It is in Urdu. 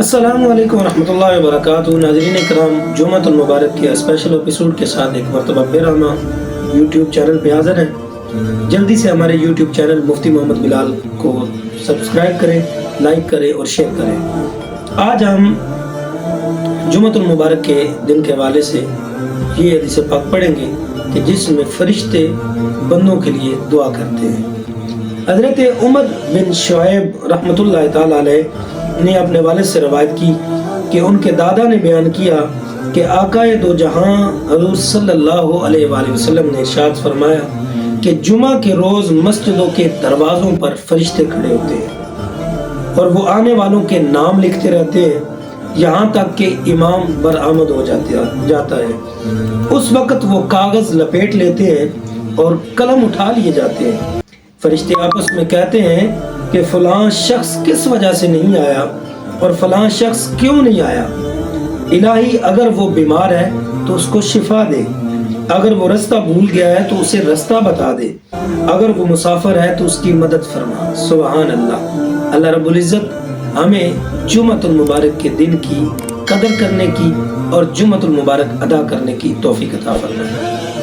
السلام علیکم ورحمۃ اللہ وبرکاتہ۔ ناظرین کرام، جمعۃ المبارک کے اسپیشل ایپیسوڈ کے ساتھ ایک مرتبہ پھر ہم یوٹیوب چینل پہ حاضر ہیں۔ جلدی سے ہمارے یوٹیوب چینل مفتی محمد بلال کو سبسکرائب کریں، لائک کریں اور شیئر کریں۔ آج ہم جمعۃ المبارک کے دن کے حوالے سے یہ حدیث پاک پڑھیں گے کہ جس میں فرشتے بندوں کے لیے دعا کرتے ہیں۔ حضرت عمر بن شعیب رحمۃ اللہ تعالی علیہ نے اپنے والد سے روایت کی کہ ان کے دادا نے بیان کیا کہ آقائے دو جہاں حضور صلی اللہ علیہ وآلہ وسلم نے ارشاد فرمایا کہ جمعہ کے روز مسجدوں کے دروازوں پر فرشتے کھڑے ہوتے ہیں اور وہ آنے والوں کے نام لکھتے رہتے ہیں یہاں تک کہ امام برآمد ہو جاتا ہے۔ اس وقت وہ کاغذ لپیٹ لیتے ہیں اور قلم اٹھا لیے جاتے ہیں۔ فرشتے آپس میں کہتے ہیں کہ فلاں شخص کس وجہ سے نہیں آیا اور فلاں شخص کیوں نہیں آیا۔ الہی، اگر وہ بیمار ہے تو اس کو شفا دے، اگر وہ رستہ بھول گیا ہے تو اسے رستہ بتا دے، اگر وہ مسافر ہے تو اس کی مدد فرما۔ سبحان اللہ۔ اللہ رب العزت ہمیں جمعۃ المبارک کے دن کی قدر کرنے کی اور جمعۃ المبارک ادا کرنے کی توفیق عطا فرمائے۔